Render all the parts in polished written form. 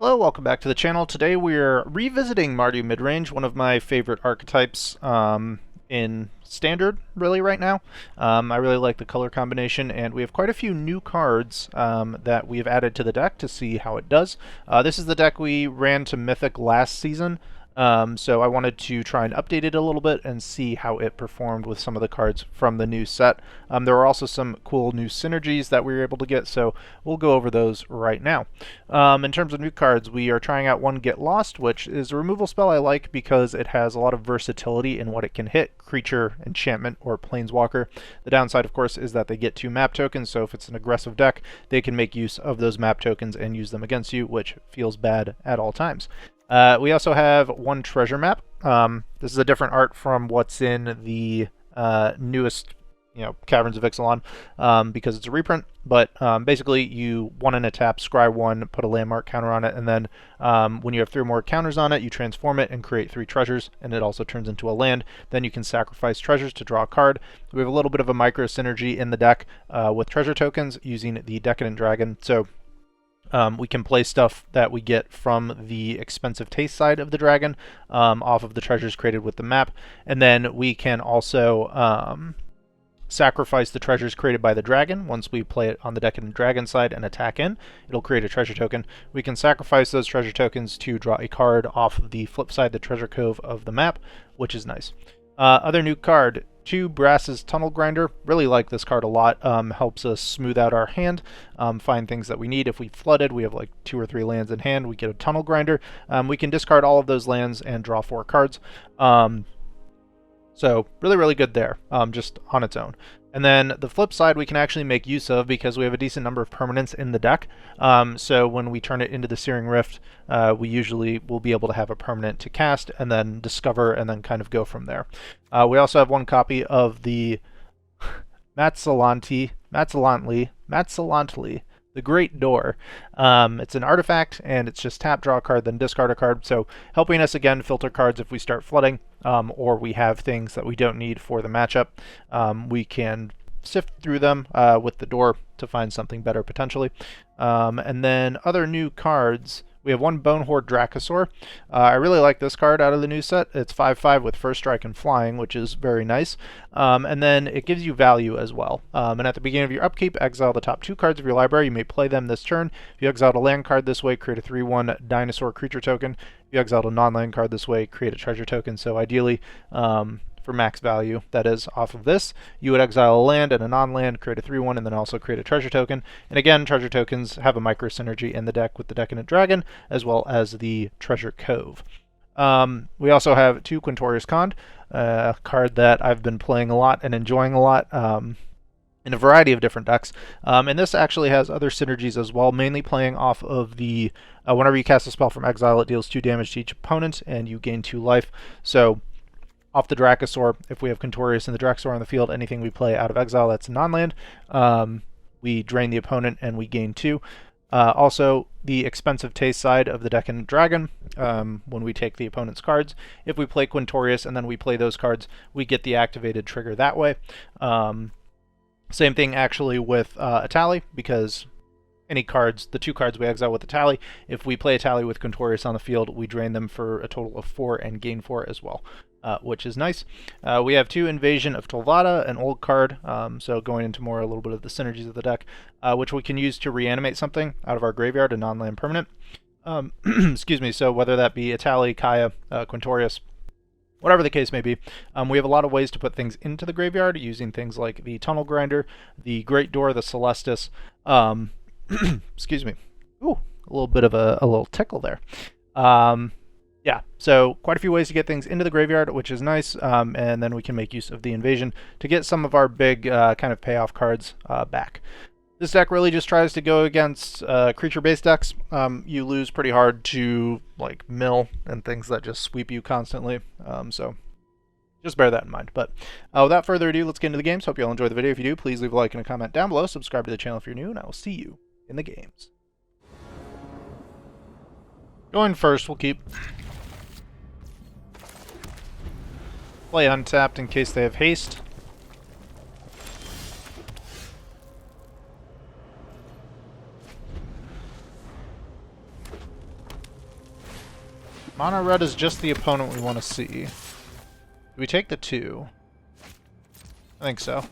Hello, welcome back to the channel. Today we're revisiting Mardu Midrange, one of my favorite archetypes in Standard, really, right now. I really like the color combination, and we have quite a few new cards that we've added to the deck to see how it does. This is the deck we ran to Mythic last season, so I wanted to try and update it a little bit and see how it performed with some of the cards from the new set. There were also some cool new synergies that we were able to get, so we'll go over those right now. In terms of new cards, we are trying out one Get Lost, which is a removal spell I like because it has a lot of versatility in what it can hit: creature, enchantment, or planeswalker. The downside, of course, is that they get 2 map tokens, so if it's an aggressive deck, they can make use of those map tokens and use them against you, which feels bad at all times. We also have one treasure map. This is a different art from what's in the newest, Caverns of Ixalan, because it's a reprint. But basically, you 1 and a tap, scry 1, put a landmark counter on it, and then when you have 3 more counters on it, you transform it and create 3 treasures, and it also turns into a land. Then you can sacrifice treasures to draw a card. We have a little bit of a micro synergy in the deck with treasure tokens using the Decadent Dragon. So we can play stuff that we get from the expensive taste side of the dragon off of the treasures created with the map, and then we can also sacrifice the treasures created by the dragon. Once we play it on the Decadent Dragon side and attack in, it'll create a treasure token. We can sacrifice those treasure tokens to draw a card off of the flip side, the treasure cove of the map, which is nice. Other new card, 2 Brass's Tunnel Grinder. Really like this card a lot. Helps us smooth out our hand, find things that we need. If we flooded, we have like 2 or 3 lands in hand, we get a Tunnel Grinder. We can discard all of those lands and draw 4 cards. So really, really good there, just on its own. And then the flip side we can actually make use of because we have a decent number of permanents in the deck. So when we turn it into the Searing Rift, we usually will be able to have a permanent to cast and then discover and then kind of go from there. We also have 1 copy of the Matsalantli, the Great Door. It's an artifact, and it's just tap, draw a card, then discard a card. So helping us, again, filter cards if we start flooding, or we have things that we don't need for the matchup. We can sift through them with the door to find something better, potentially. And then other new cards. We have 1 Bonehoard Dracosaur. I really like this card out of the new set. It's 5/5 with first strike and flying, which is very nice. And then it gives you value as well. And at the beginning of your upkeep, exile the top 2 cards of your library. You may play them this turn. If you exiled a land card this way, create a 3/1 dinosaur creature token. If you exiled a non-land card this way, create a treasure token. So ideally, for max value, that is, off of this, you would exile a land and a non-land, create a 3/1, and then also create a treasure token. And again, treasure tokens have a micro synergy in the deck with the Decadent Dragon, as well as the Treasure Cove. We also have 2 Quintorius Kand, a card that I've been playing a lot and enjoying a lot in a variety of different decks. And this actually has other synergies as well, mainly playing off of the, whenever you cast a spell from exile, it deals 2 damage to each opponent, and you gain 2 life. So off the Dracosaur, if we have Quintorius and the Dracosaur on the field, anything we play out of exile that's non-land, we drain the opponent and we gain 2. Also, the expensive taste side of the Decadent Dragon, when we take the opponent's cards, if we play Quintorius and then we play those cards, we get the activated trigger that way. Same thing actually with Etali, because any cards, the 2 cards we exile with Etali, if we play Etali with Quintorius on the field, we drain them for a total of 4 and gain 4 as well. Which is nice. We have 2 Invasion of Tolvada, an old card, so going into more a little bit of the synergies of the deck, which we can use to reanimate something out of our graveyard, a non-land permanent. Excuse me, so whether that be Etali, Kaya, Quintorius, whatever the case may be, we have a lot of ways to put things into the graveyard using things like the Tunnel Grinder, the Great Door, the Celestis. Excuse me. Ooh, a little bit of a little tickle there. Yeah, so quite a few ways to get things into the graveyard, which is nice, and then we can make use of the Invasion to get some of our big kind of payoff cards back. This deck really just tries to go against creature-based decks. You lose pretty hard to like mill and things that just sweep you constantly, so just bear that in mind. But without further ado, let's get into the games. Hope you all enjoy the video. If you do, please leave a like and a comment down below. Subscribe to the channel if you're new, and I will see you in the games. Going first, we'll keep play untapped in case they have haste. Mono red is just the opponent we want to see. Do we take the 2? I think so.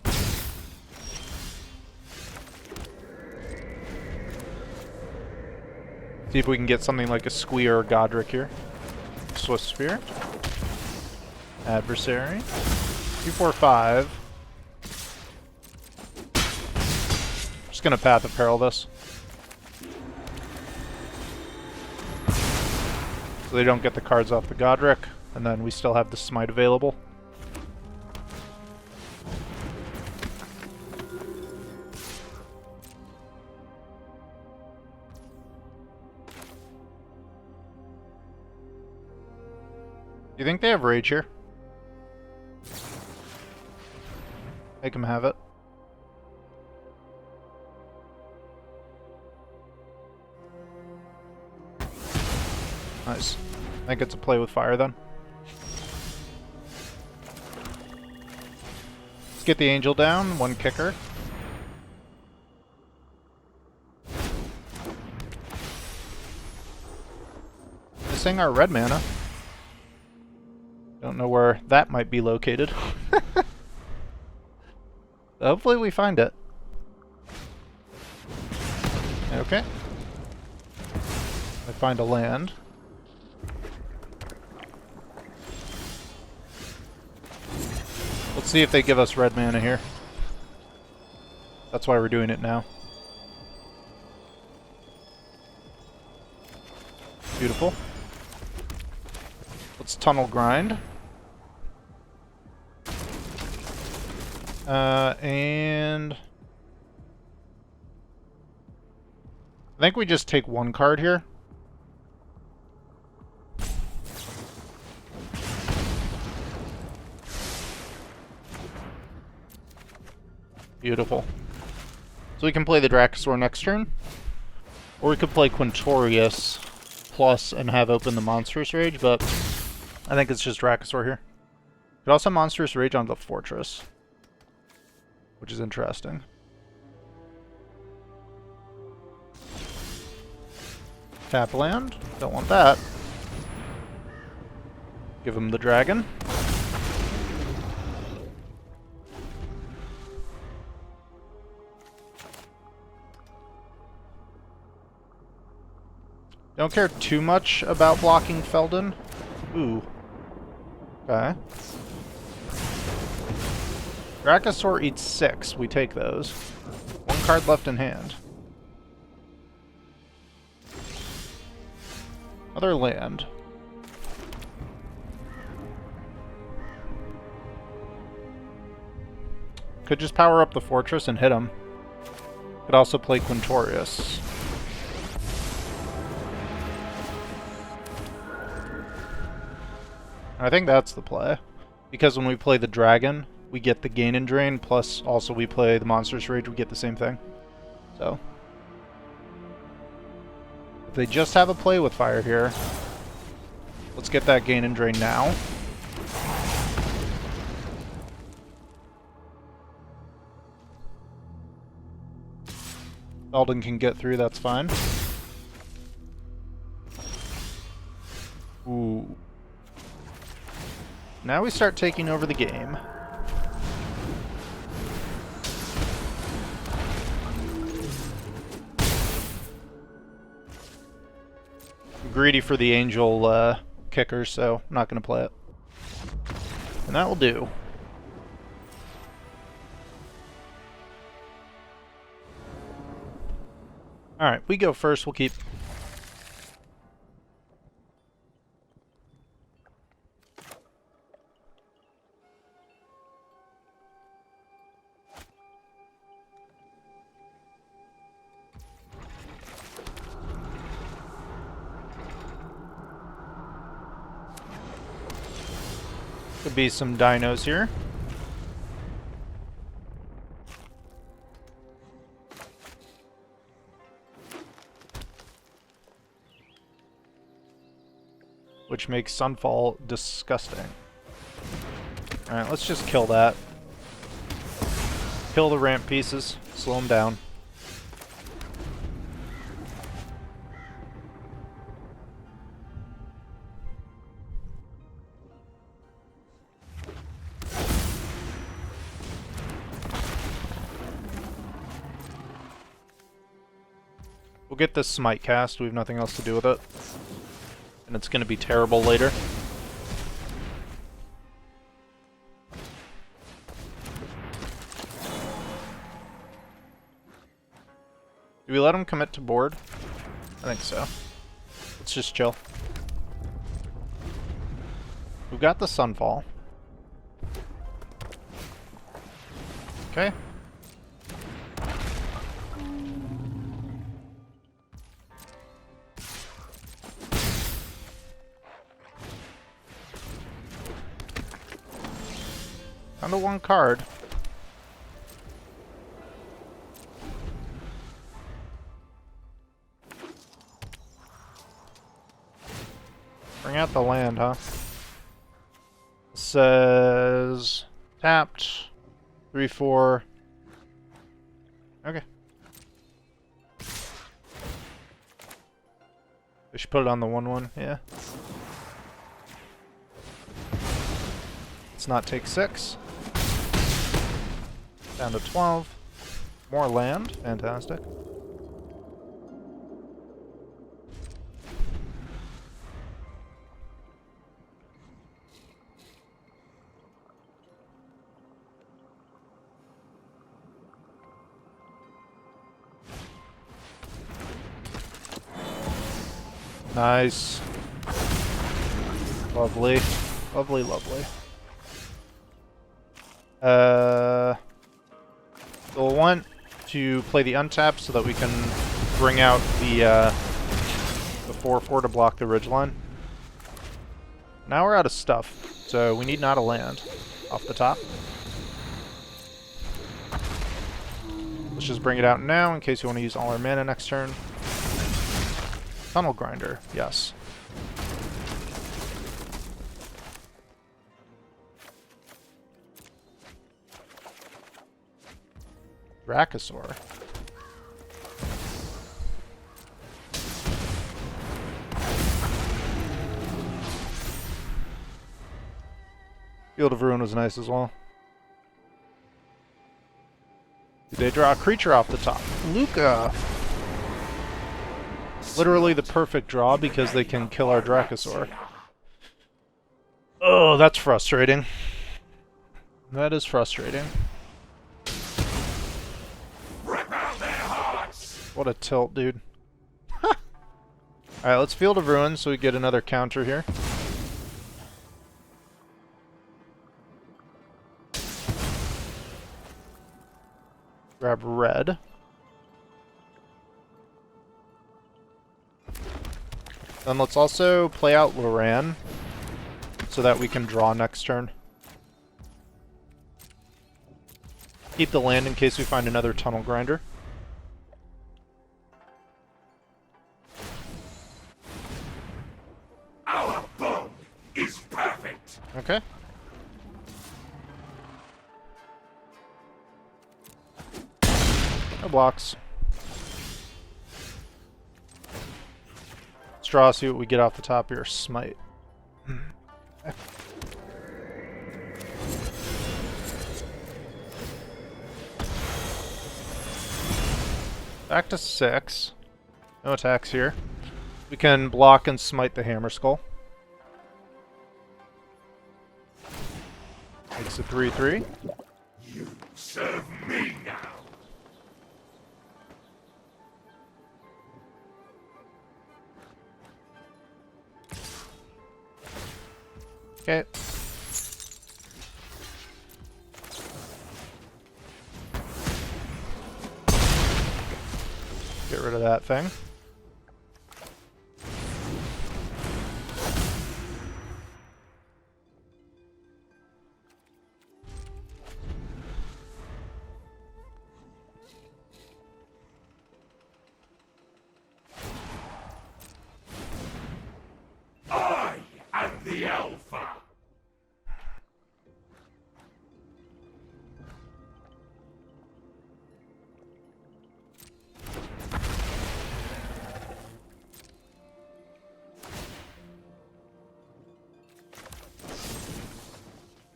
See if we can get something like a Squeer or Godric here. Swift Spear. Adversary. 2, 4, 5. Just gonna Path of Peril this. So they don't get the cards off the Godric, and then we still have the Smite available. Do you think they have Rage here? Make them have it. Nice. I think it's a play with fire then. Let's get the Angel down, 1 kicker. Missing our red mana. Don't know where that might be located. Hopefully we find it. Okay. I find a land. Let's see if they give us red mana here. That's why we're doing it now. Beautiful. Let's tunnel grind. And I think we just take 1 card here. Beautiful. So we can play the Dracosaur next turn. Or we could play Quintorius plus and have open the Monstrous Rage, but I think it's just Dracosaur here. Could also Monstrous Rage on the Fortress, which is interesting. Tap land. Don't want that. Give him the dragon. Don't care too much about blocking Feldon. Ooh. Okay. Dracosaur eats 6. We take those. 1 card left in hand. Another land. Could just power up the fortress and hit him. Could also play Quintorius. I think that's the play. Because when we play the dragon, we get the gain and drain, plus also we play the Monstrous Rage, we get the same thing. So if they just have a play with fire here, let's get that gain and drain now. Feldon can get through, that's fine. Ooh. Now we start taking over the game. I'm greedy for the angel kicker, so I'm not going to play it. And that will do. Alright, we go first, we'll keep. Could be some dinos here. Which makes Sunfall disgusting. Alright, let's just kill that. Kill the ramp pieces, slow them down. We'll get this Smite cast. We have nothing else to do with it. And it's going to be terrible later. Do we let him commit to board? I think so. Let's just chill. We've got the Sunfall. Okay. Down to one card. Bring out the land, huh? It says tapped 3/4. Okay. We should put it on the 1/1. Yeah. Let's not take 6. Down to 12. More land. Fantastic. Nice. Lovely. Lovely, lovely. We'll want to play the untap so that we can bring out the 4/4 to block the ridgeline. Now we're out of stuff, so we need not a land off the top. Let's just bring it out now in case you want to use all our mana next turn. Tunnel Grinder, yes. Dracosaur. Field of Ruin was nice as well. Did they draw a creature off the top? Luca! Literally the perfect draw because they can kill our Dracosaur. Oh, that's frustrating. That is frustrating. What a tilt, dude. Alright, let's Field of Ruin so we get another counter here. Grab red. Then let's also play out Loran so that we can draw next turn. Keep the land in case we find another Tunnel Grinder. Our bone is perfect. Okay. No blocks. Let's draw, see what we get off the top here. Smite. Okay. Back to 6. No attacks here. We can block and smite the Hammer Skull. Makes it 3/3. You serve me now. Okay. Get rid of that thing. I am the Alpha.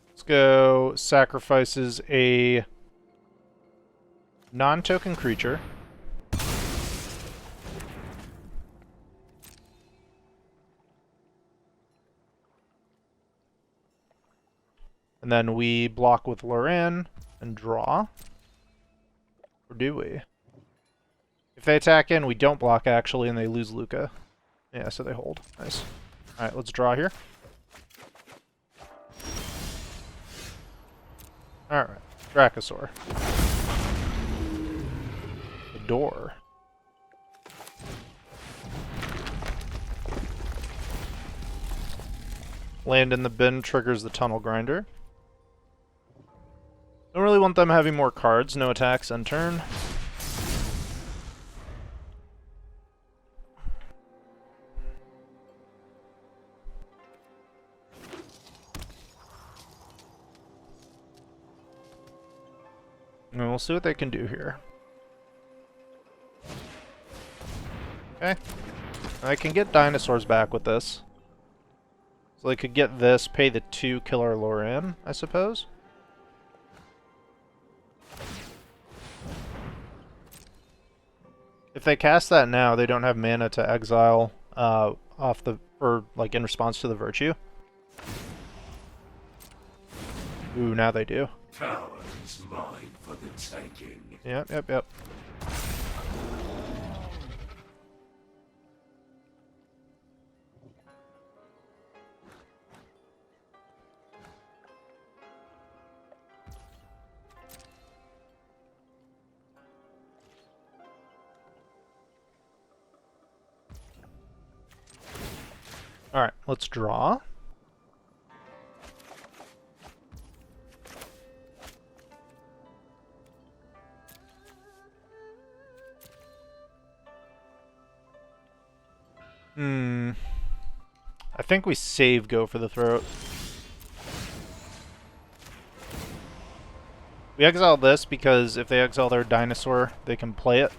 Let's go sacrifices a non-token creature. And then we block with Loran and draw. Or do we? If they attack in, we don't block actually, and they lose Luca. Yeah, so they hold. Nice. Alright, let's draw here. Alright, Dracosaur. The door. Land in the bin triggers the tunnel grinder. Don't really want them having more cards. No attacks end turn. And we'll see what they can do here. Okay. I can get Dinosaurs back with this. So they could get this, pay the 2, kill our Loran, I suppose. If they cast that now, they don't have mana to exile off the, or like in response to the Virtue. Ooh, now they do. Power is mine for the taking. Yep. Alright, let's draw. I think we save Go for the Throat. We exile this because if they exile their Dinosaur, they can play it.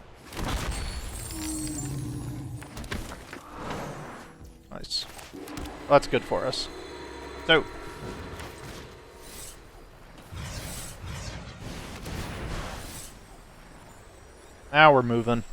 Nice. Well, that's good for us. So. Now we're moving.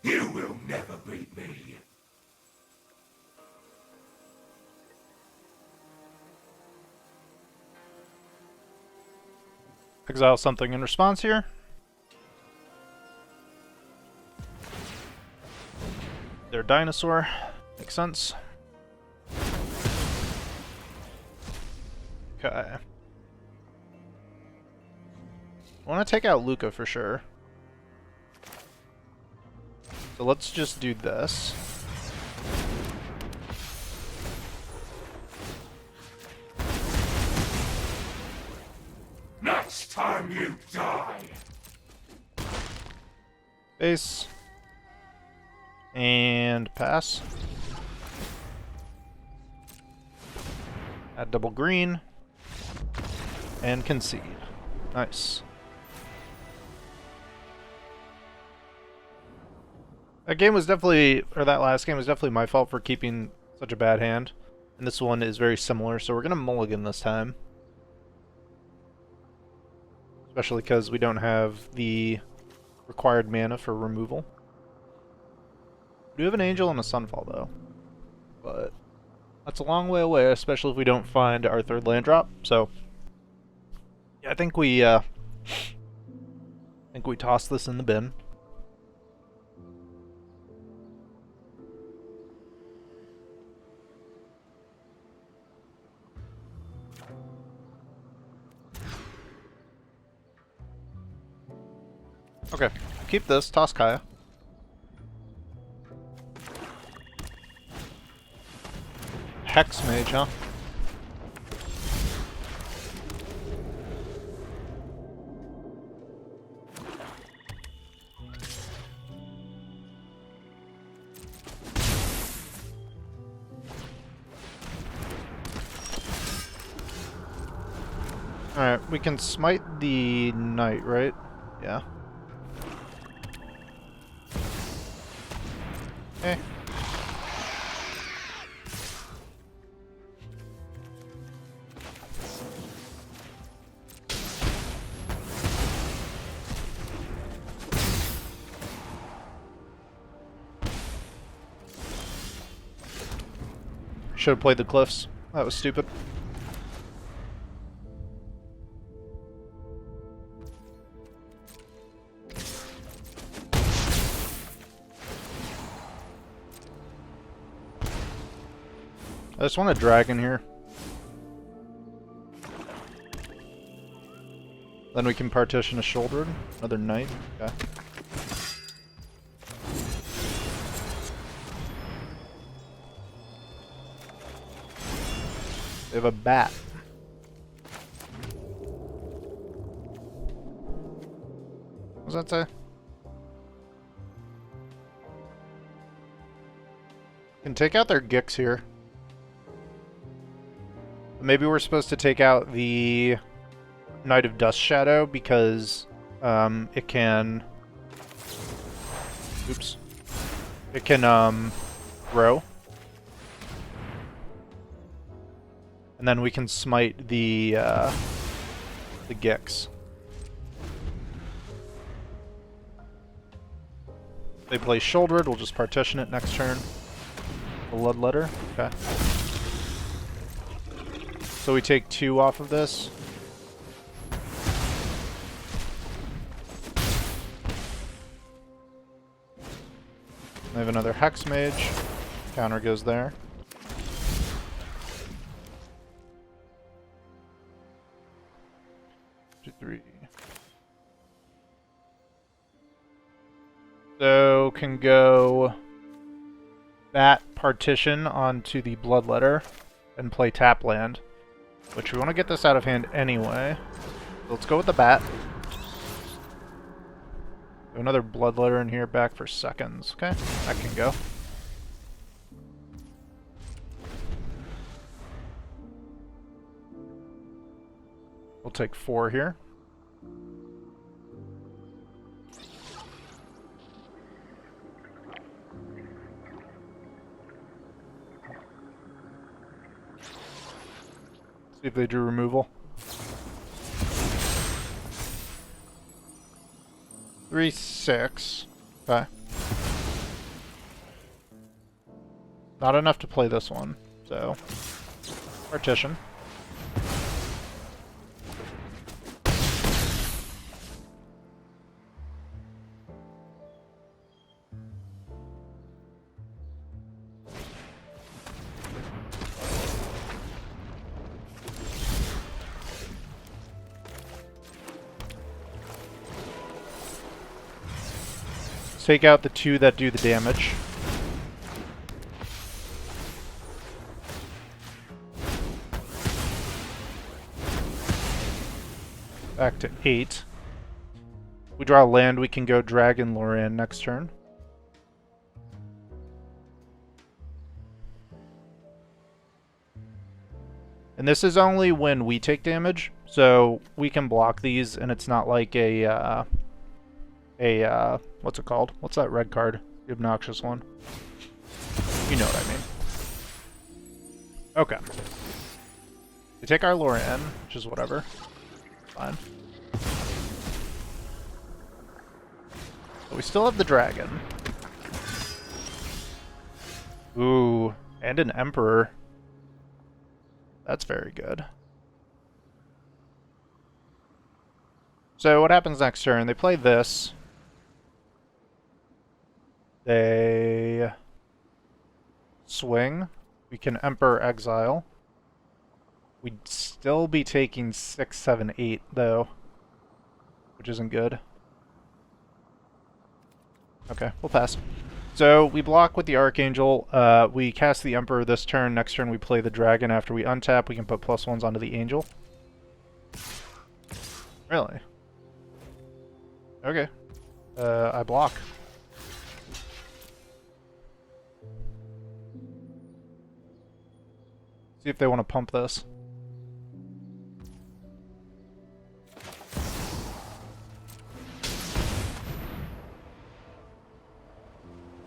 You will never beat me. Exile something in response here. Their Dinosaur. Makes sense. Okay. I want to take out Luca for sure. So let's just do this. Next time you die. Base. And pass. Add double green. And concede. Nice. That game was definitely, or that last game was definitely my fault for keeping such a bad hand. And this one is very similar, so we're going to mulligan this time. Especially because we don't have the required mana for removal. We do have an Angel and a Sunfall, though. But that's a long way away, especially if we don't find our third land drop. So, yeah, I think we toss this in the bin. Okay, keep this, toss Kaya. Hex Mage, huh? Alright, we can smite the knight, right? Yeah. Okay. Should have played the cliffs. That was stupid. I just want a dragon here. Then we can partition a shoulder. Another knight. Okay. They have a bat. What does that say? Can take out their Gix here. Maybe we're supposed to take out the Knight of Dust Shadow because it can... Oops. It can grow. And then we can smite the Gix. They play Shouldered, we'll just partition it next turn. Bloodletter, okay. So we take 2 off of this. I have another Hex Mage. Counter goes there. Two, 3. So can go that partition onto the Bloodletter and play tap land. Which we want to get this out of hand anyway. So let's go with the bat. Another Bloodletter in here, back for seconds. Okay, that can go. We'll take 4 here. See if they do removal. 3, 6. Okay. Not enough to play this one, so partition. Take out the 2 that do the damage. Back to 8. We draw a land, we can go Dragon Loran next turn. And this is only when we take damage, so we can block these, and it's not like a what's it called? What's that red card? The obnoxious one. You know what I mean. Okay. We take our Loran, which is whatever. Fine. But we still have the dragon. Ooh, and an Emperor. That's very good. So what happens next turn? They play this. They swing. We can Emperor Exile. We'd still be taking 6, 7, 8 though, which isn't good. Okay, we'll pass. So we block with the Archangel. We cast the Emperor this turn. Next turn we play the Dragon. After we untap, we can put +1s onto the Angel. Really? Okay. I block. See if they want to pump this.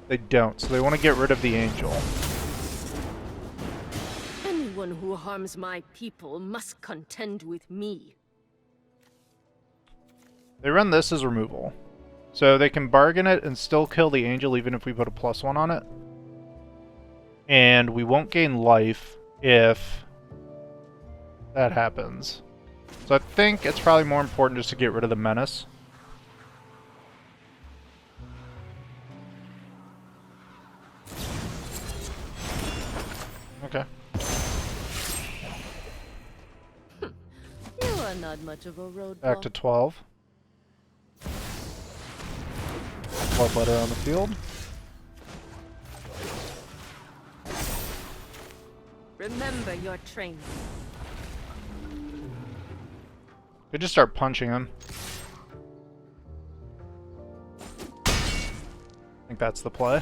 They don't, so they want to get rid of the angel. Anyone who harms my people must contend with me. They run this as removal. So they can bargain it and still kill the angel even if we put a +1 on it. And we won't gain life if that happens. So I think it's probably more important just to get rid of the menace. Okay. You are not much of a roadblock. Back to 12. 12 letter on the field. Remember your training. Could just start punching him. I think that's the play.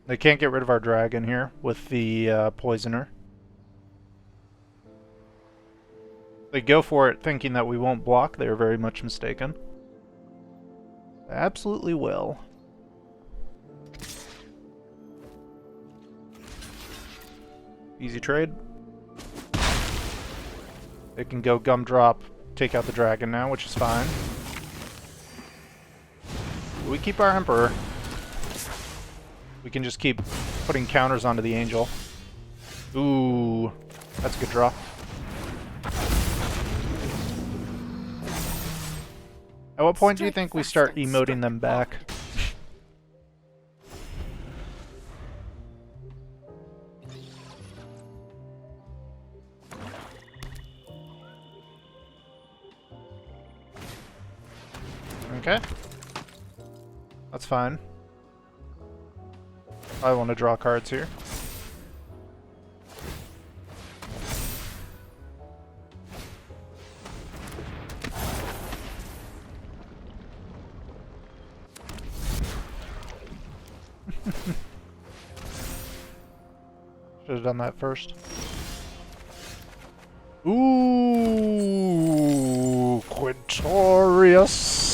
They can't get rid of our dragon here with the poisoner. They go for it thinking that we won't block. They are very much mistaken. They absolutely will. Easy trade. They can go gumdrop, take out the dragon now, which is fine. We keep our Emperor. We can just keep putting counters onto the angel. Ooh, that's a good draw. At what point do you think we start emoting them back? Okay. That's fine. I want to draw cards here. Should have done that first. Ooh, Quintorius.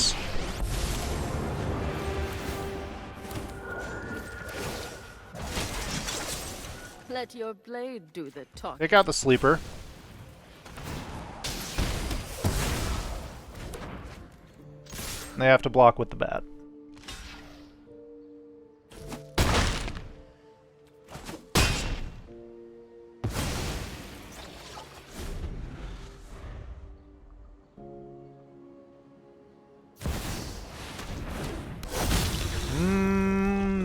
Let your blade do the talking. Take out the sleeper. They have to block with the bat.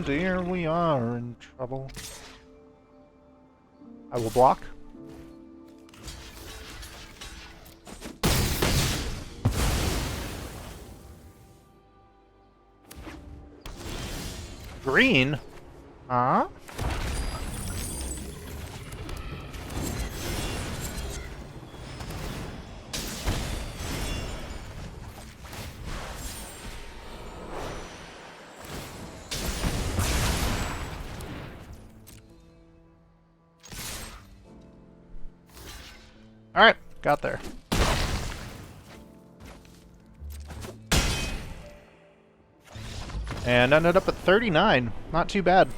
Dear, we are in trouble. I will block. Green? Huh? Alright, got there. And ended up at 39. Not too bad.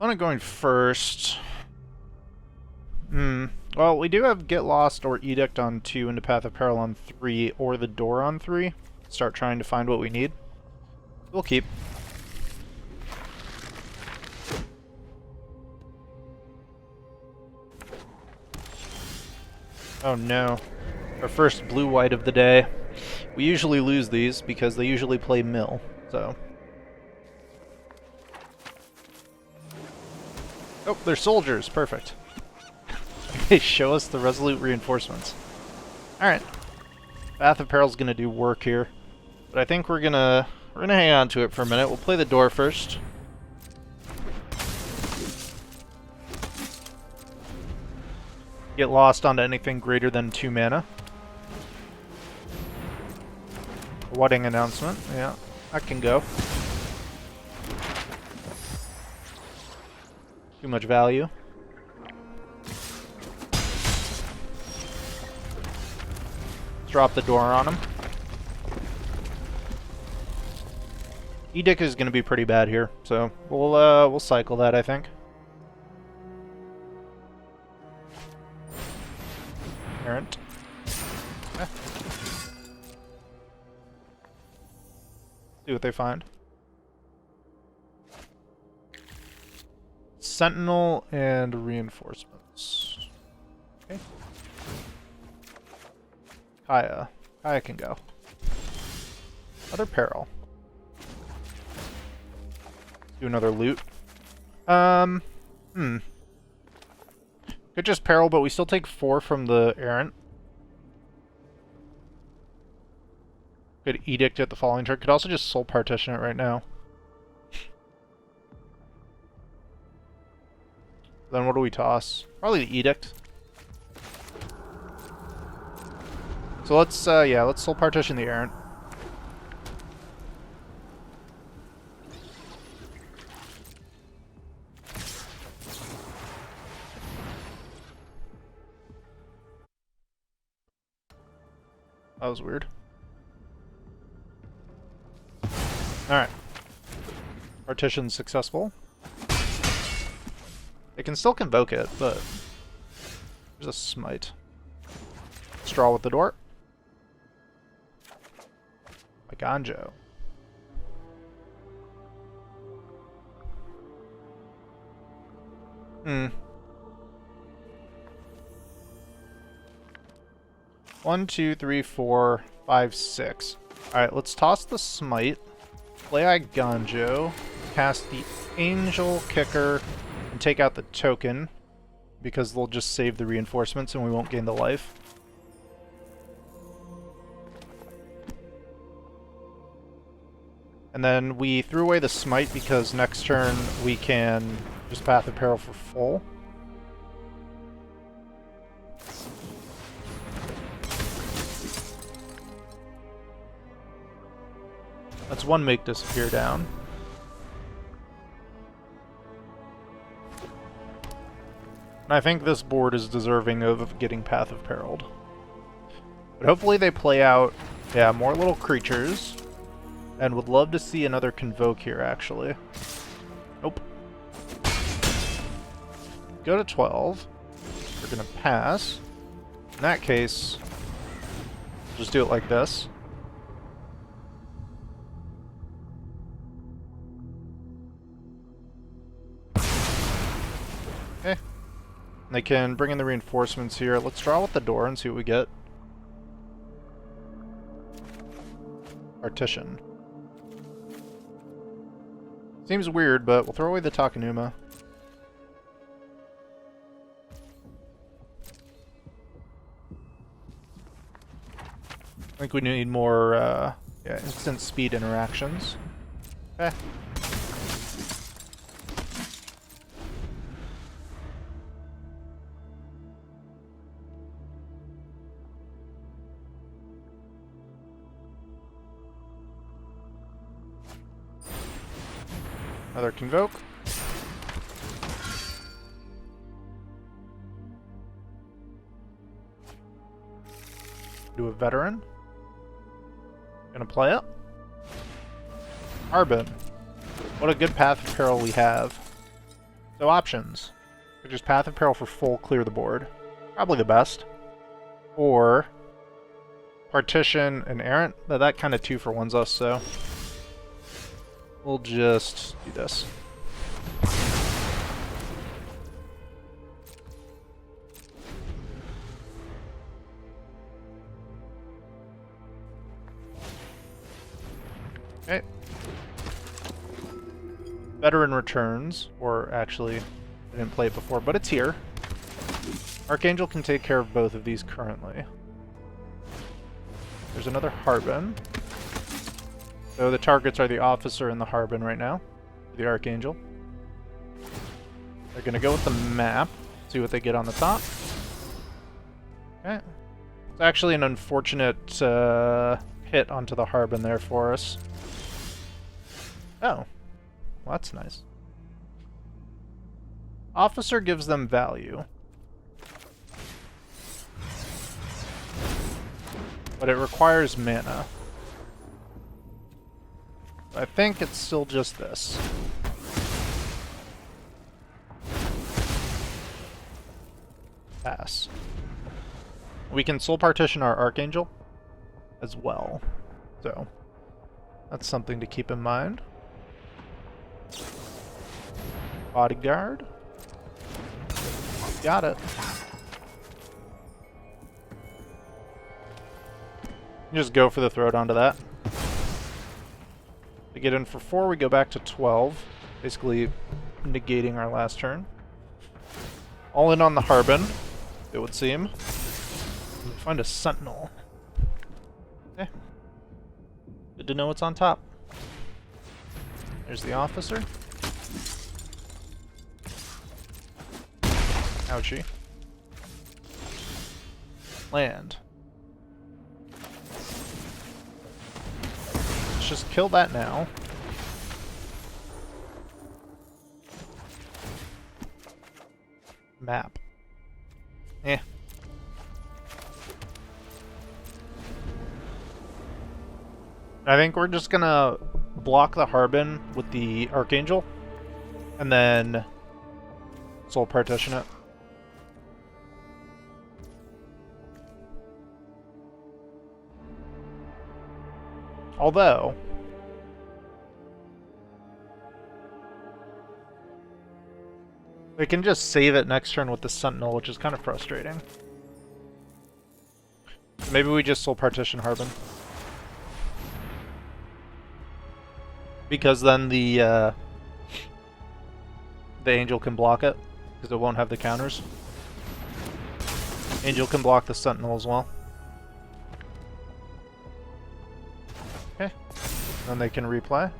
I'm going first. Well, we do have Get Lost or Edict on 2 into Path of Peril on 3 or the Door on 3. Start trying to find what we need. We'll keep. Oh no. Our first blue-white of the day. We usually lose these because they usually play mill, so. Oh, they're soldiers. Perfect. They show us the Resolute reinforcements. Alright. Path of Peril's gonna do work here. But I think we're gonna hang on to it for a minute. We'll play the door first. Get lost onto anything greater than 2 mana. Wedding announcement, yeah, that can go. Too much value. drop the door on him. Edict is going to be pretty bad here, so we'll cycle that, I think. Errant. See what they find. Sentinel and reinforcements. Okay. Kaya. Kaya can go. Other peril. Do another loot. Could just peril, but we still take 4 from the errant. Could edict at the following turn. Could also just soul partition it right now. Then what do we toss? Probably the edict. So let's yeah, let's soul partition the errant. That was weird. Alright. Partition successful. It can still convoke it, but there's a smite. Straw with the door. By Ganjo. One, two, three, 4, 5, 6. Alright, let's toss the smite. Play Ganjo. Cast the Angel Kicker. And take out the token. Because they'll just save the reinforcements and we won't gain the life. And then we threw away the smite because next turn we can just Path of Peril for full. That's one make disappear down. And I think this board is deserving of getting Path of Peril. But hopefully they play out, yeah, more little creatures. And would love to see another Convoke here, actually. Nope. Go to 12. We're gonna pass. In that case, just do it like this. Okay. They can bring in the reinforcements here. Let's draw with the door and see what we get. Partition. Seems weird, but we'll throw away the Takenuma. I think we need more yeah, instant speed interactions. Eh. Another Convoke. Do a Veteran. Gonna play it. Harbin. What a good Path of Peril we have. So options. We just Path of Peril for full, clear the board. Probably the best. Or Partition and Errant. That kind of 2-for-1s us, so we'll just do this. Okay. Veteran returns, or actually, I didn't play it before, but it's here. Archangel can take care of both of these currently. There's another Harbin. So the targets are the Officer and the Harbin right now, the Archangel. They're going to go with the map, see what they get on the top. Okay. It's actually an unfortunate hit onto the Harbin there for us. Oh, well, that's nice. Officer gives them value. but it requires mana. I think it's still just this. Pass. We can soul partition our Archangel as well, so that's something to keep in mind. Bodyguard. Got it. Just go for the throwdown to that. We get in for 4, we go back to 12, basically negating our last turn. All in on the Harbin, it would seem. Find a Sentinel. Okay. Good to know what's on top. There's the officer. Ouchie. Land. Let's just kill that now. Map. Eh. I think we're just gonna block the Harbin with the Archangel, and then soul partition it. Although, we can just save it next turn with the Sentinel, which is kind of frustrating. Maybe we just soul partition Harbin. Because then the Angel can block it, because it won't have the counters. Angel can block the Sentinel as well. Okay. Then they can replay.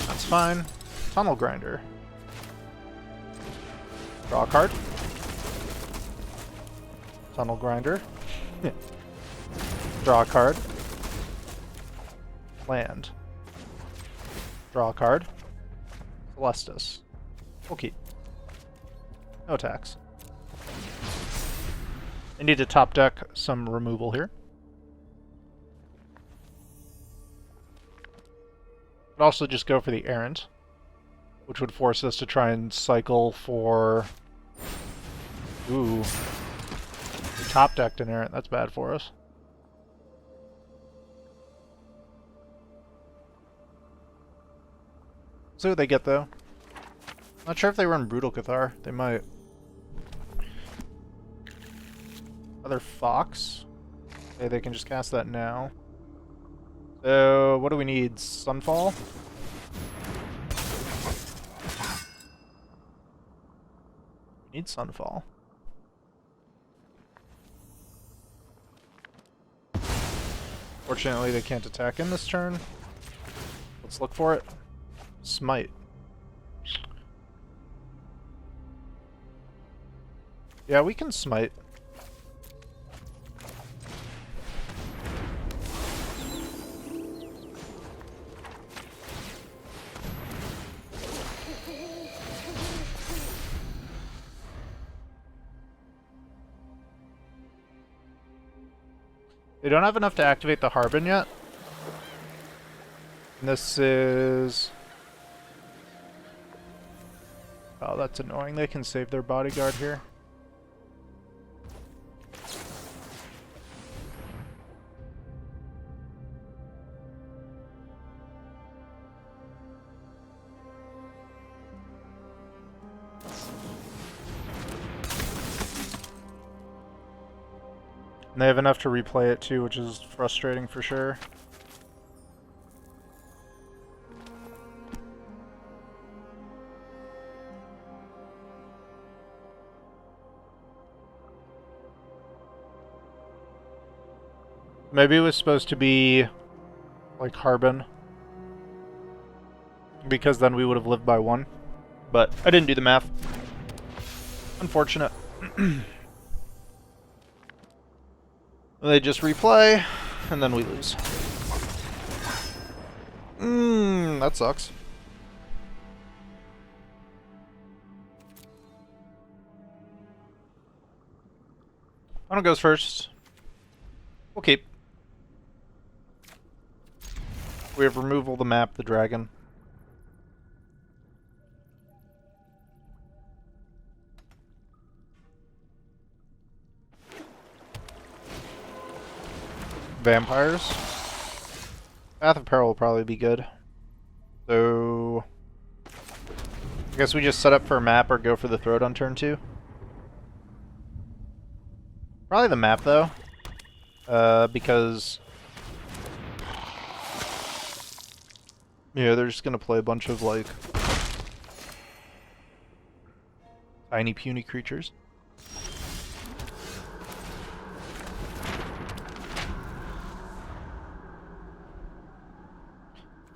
That's fine. Tunnel Grinder. Draw a card. Tunnel Grinder. Draw a card. Land. Draw a card. Celestis. We'll keep. No attacks. I need to top deck some removal here. But also just go for the Errant, which would force us to try and cycle for... Ooh. We top decked an Errant, that's bad for us. See what they get, though. Not sure if they run Brutal Cathar. They might. Other Fox. Okay, they can just cast that now. So, what do we need? Sunfall? We need Sunfall. Fortunately, they can't attack in this turn. Let's look for it. Smite. Yeah, we can smite. They don't have enough to activate the Harbin yet. And this is... Oh, that's annoying. They can save their bodyguard here. And they have enough to replay it too, which is frustrating for sure. Maybe it was supposed to be like Harbin, because then we would have lived by 1. But I didn't do the math. Unfortunate. They just replay, and then we lose. That sucks. Opponent goes first. We'll keep. We have removal the map, the dragon. Vampires. Path of Peril will probably be good. So I guess we just set up for a map or go for the throat on turn 2. Probably the map though. Because yeah, they're just gonna play a bunch of like tiny puny creatures.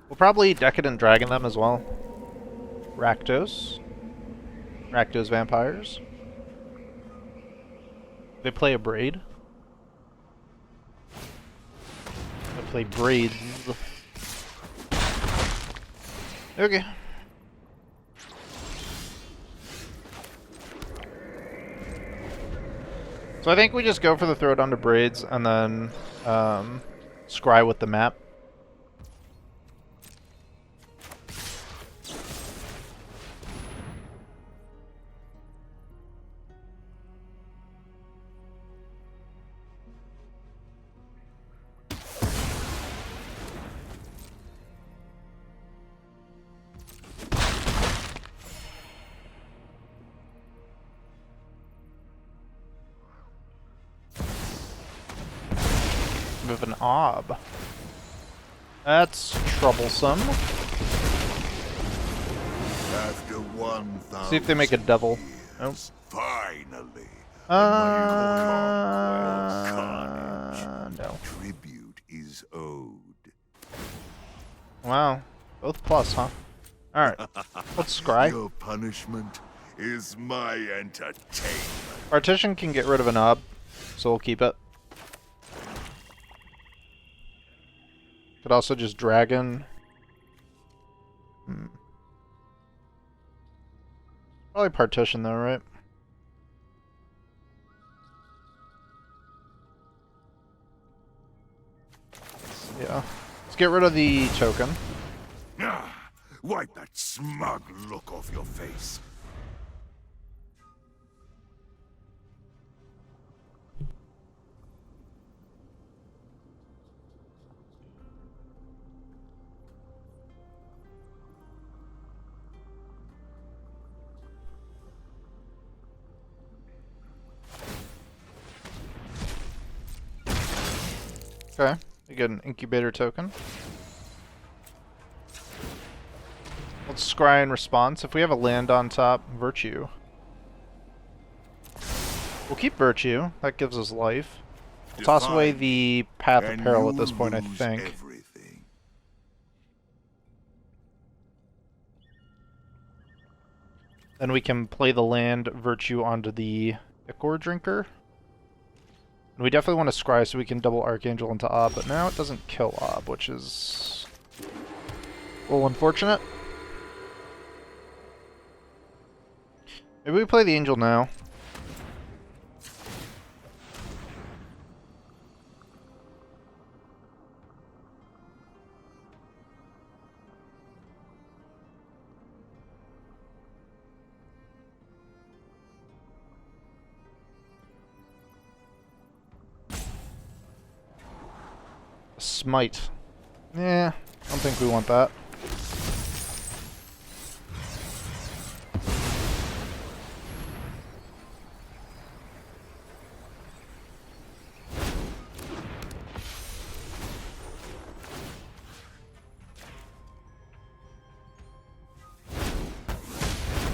We'll probably Decadent Dragon them as well. Rakdos. Rakdos vampires. They play a braid. They play braids. Okay. So I think we just go for the throat onto braids and then scry with the map. With an ob. That's troublesome. After 1,000 See if they make a devil. Nope. Finally. No. Tribute is owed. Wow. Both plus, huh? Alright. Let's scry. Your punishment is my entertainment. Partition can get rid of an ob, so we'll keep it. Could also just dragon. Probably partition though, right? Yeah. Let's get rid of the token. Ah, wipe that smug look off your face. Okay, we get an incubator token. Let's scry in response. If we have a land on top, Virtue. We'll keep Virtue. That gives us life. We'll toss away the Path of Peril at this point, I think. Everything. Then we can play the land Virtue onto the Ichor Drinker. And we definitely want to scry so we can double Archangel into Ob, but now it doesn't kill Ob, which is a little unfortunate. Maybe we play the Angel now. Smite. Yeah, I don't think we want that.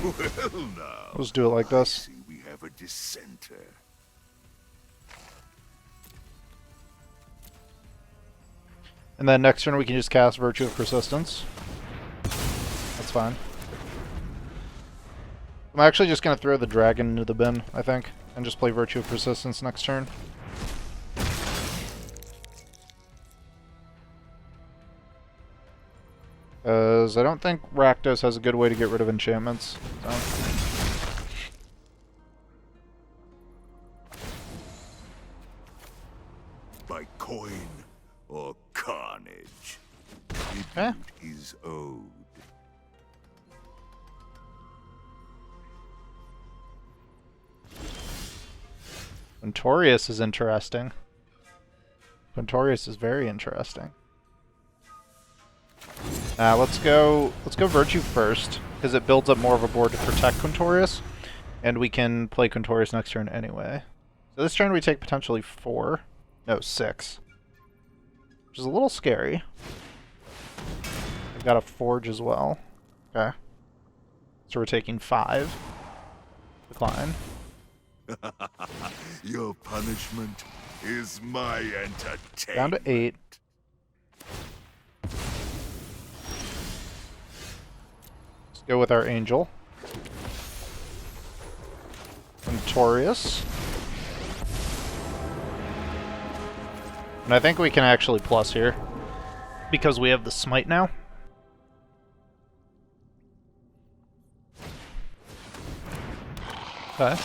Well, now. Let's do it like this. See, we have a dissenter. And then next turn we can just cast Virtue of Persistence. That's fine. I'm actually just going to throw the dragon into the bin, I think, and just play Virtue of Persistence next turn. Because I don't think Rakdos has a good way to get rid of enchantments. So. carnage. Eh? Tribute is owed. Quintorius is interesting. Quintorius is very interesting. Let's go Virtue first, because it builds up more of a board to protect Quintorius, and we can play Quintorius next turn anyway. So this turn we take potentially 4. No, 6. Which is a little scary. We've got a Forge as well. Okay. So we're taking 5. Decline. Your punishment is my entertainment. Down to 8. Let's go with our Angel. Quintorius. And I think we can actually plus here, because we have the Smite now. Okay.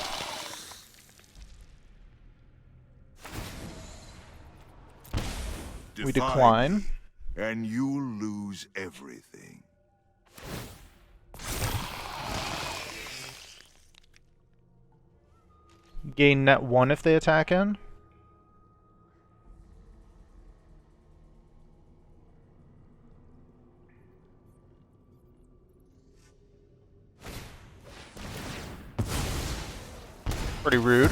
We decline. And you'll lose everything. Gain net 1 if they attack in. Pretty rude.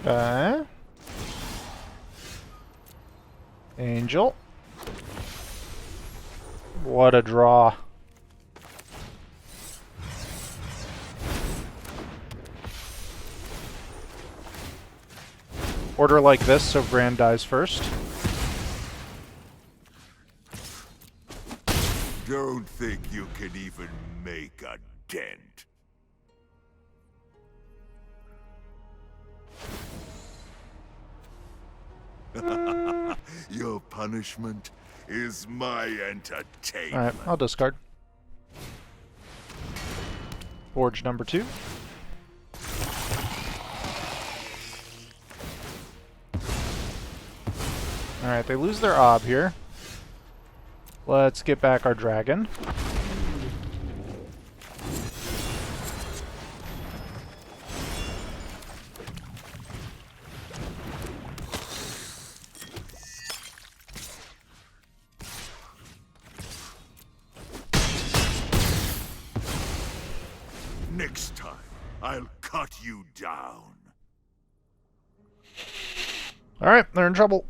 Okay. Angel. What a draw. Order like this so Brand dies first. Don't think you can even make a dent. Your punishment is my entertainment. Alright, I'll discard. Forge number 2. Alright, they lose their Ob here. Let's get back our dragon. Next time, I'll cut you down. Alright, they're in trouble.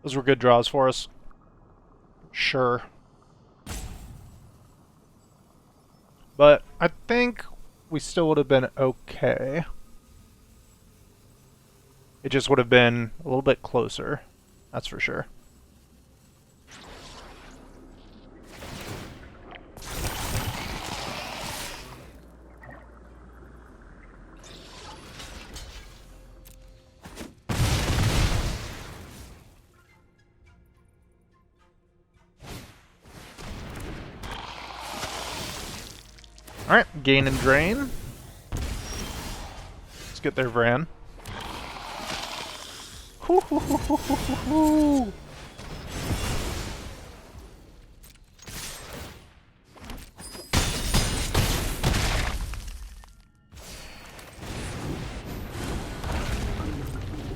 Those were good draws for us. Sure. But I think we still would have been okay. It just would have been a little bit closer. That's for sure. Alright, gain and drain. Let's get their Vran. Hoo, hoo, hoo, hoo, hoo, hoo, hoo.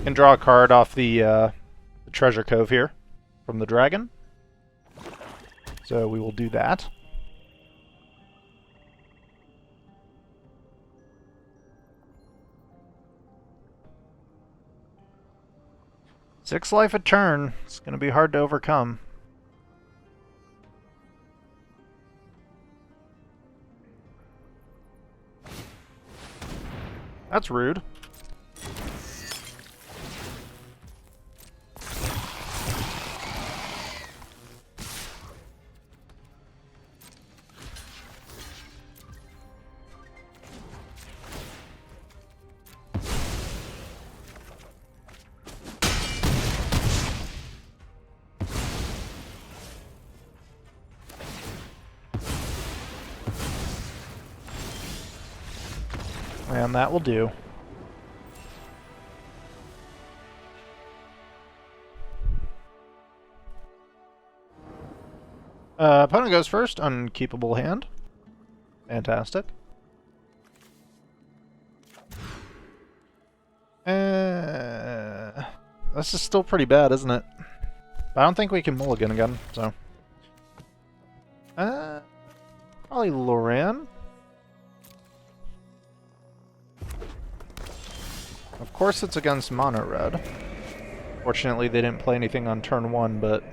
Can draw a card off the treasure cove here from the dragon. So we will do that. Six life a turn. It's going to be hard to overcome. That's rude. And that will do. Opponent goes first. Unkeepable hand. Fantastic. This is still pretty bad, isn't it? But I don't think we can mulligan again, so... probably Loran. Of course it's against mono red. Fortunately they didn't play anything on turn 1, but...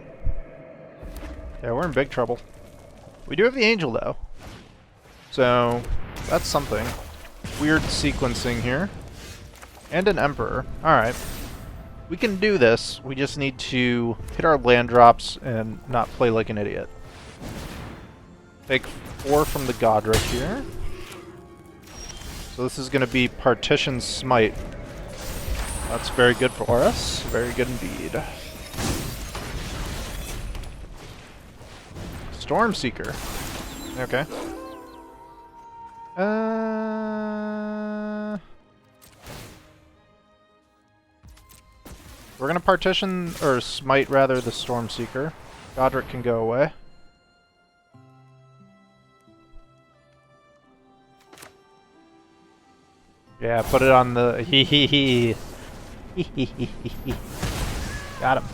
yeah, we're in big trouble. We do have the Angel, though. So, that's something. Weird sequencing here. And an Emperor. Alright. We can do this. We just need to hit our land drops and not play like an idiot. Take 4 from the Godric here. So this is going to be Partition Smite. That's very good for us. Very good indeed. Stormseeker. Okay. We're gonna partition, or smite rather, the Stormseeker. Godric can go away. Yeah, put it on the hee. Got him.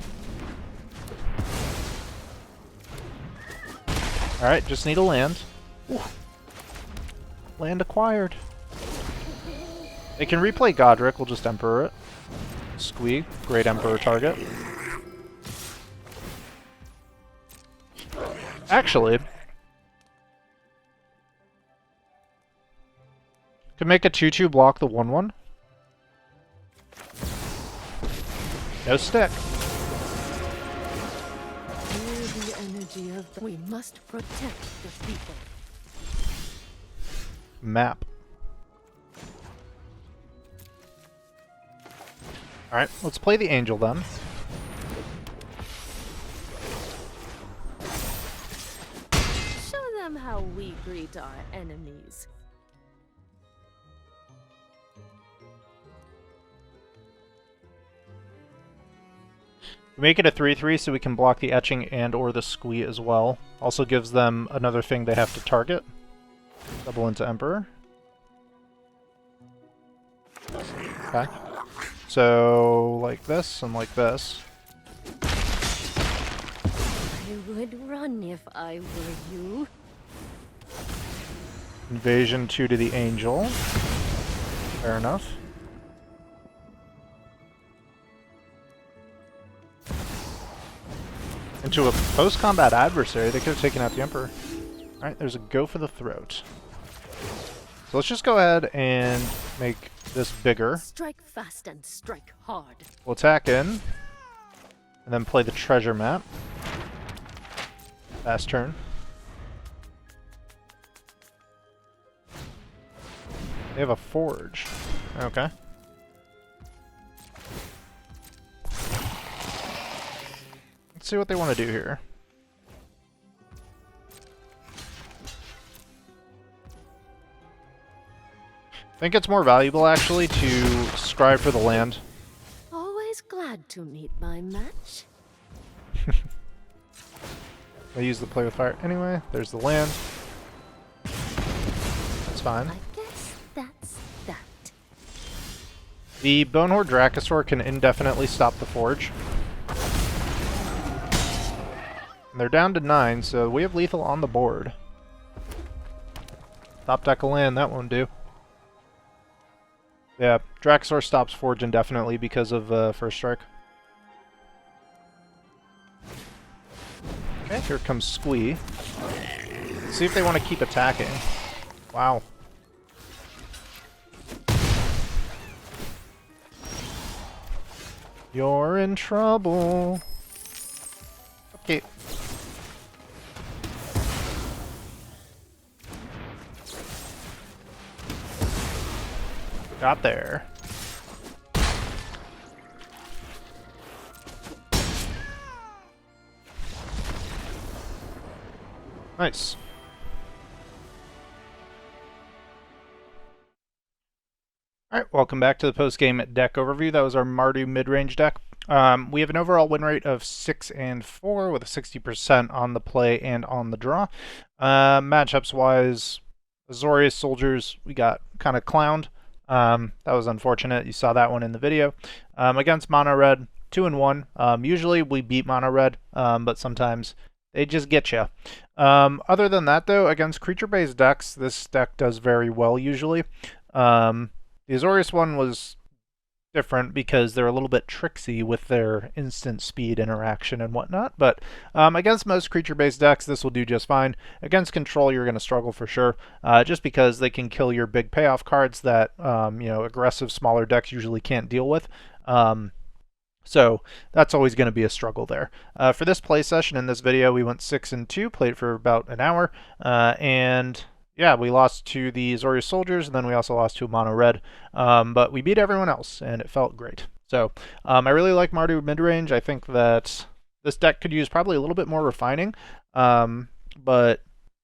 Alright, just need a land. Ooh. Land acquired. They can replay Godric, we'll just Emperor it. Squee, great Emperor target. Actually, could make a 2/2 block the 1/1. No stick. We must protect the people. Map. Alright, let's play the Angel then. Show them how we greet our enemies. Make it a 3/3 so we can block the Etching and or the Squee as well. Also gives them another thing they have to target. Double into Emperor. Okay. So, like this and like this. I would run if I were you. Invasion 2 to the Angel. Fair enough. Into a post-combat adversary, they could have taken out the Emperor. Alright, there's a go for the throat. So let's just go ahead and make this bigger. Strike fast and strike hard. We'll attack in, and then play the treasure map. Fast turn. They have a forge. Okay. Let's see what they want to do here. I think it's more valuable, actually, to scry for the land. Always glad to meet my match. I use the play with fire anyway. There's the land. That's fine. I guess that's that. The Bonehoard Dracosaur can indefinitely stop the forge. And they're down to 9, so we have lethal on the board. Top deck a land, that won't do. Yeah, Dracosaur stops forge indefinitely because of first strike. Okay, here comes Squee. Let's see if they want to keep attacking. Wow. You're in trouble. Okay. Got there. Nice. Alright, welcome back to the post-game deck overview. That was our Mardu Midrange deck. We have an overall win rate of 6 and 4 with a 60% on the play and on the draw. Matchups-wise, Azorius Soldiers, we got kind of clowned. That was unfortunate. You saw that one in the video. Against Mono Red, 2 and 1. Usually we beat Mono Red, but sometimes they just get you. Other than that, though, against creature-based decks, this deck does very well usually. The Azorius one was different because they're a little bit tricksy with their instant speed interaction and whatnot, but against most creature-based decks, this will do just fine. Against control, you're going to struggle for sure, just because they can kill your big payoff cards that aggressive, smaller decks usually can't deal with. So that's always going to be a struggle there. For this play session in this video, we went 6 and 2, played for about an hour, and yeah, we lost to the Azorius Soldiers, and then we also lost to Mono Red, but we beat everyone else, and it felt great. So I really like Mardu Midrange. I think that this deck could use probably a little bit more refining, but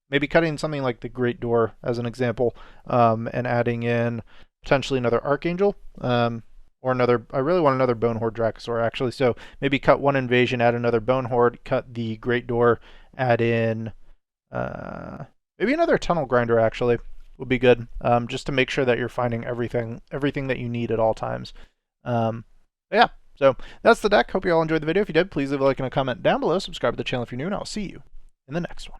maybe cutting something like the Great Door as an example, and adding in potentially another Archangel, or another. I really want another Bonehoard Dracosaur actually. So maybe cut one Invasion, add another Bonehoard, cut the Great Door, add in. Maybe another Tunnel Grinder actually would be good, just to make sure that you're finding everything that you need at all times. Yeah, so that's the deck. Hope you all enjoyed the video. If you did, please leave a like and a comment down below. Subscribe to the channel if you're new, and I'll see you in the next one.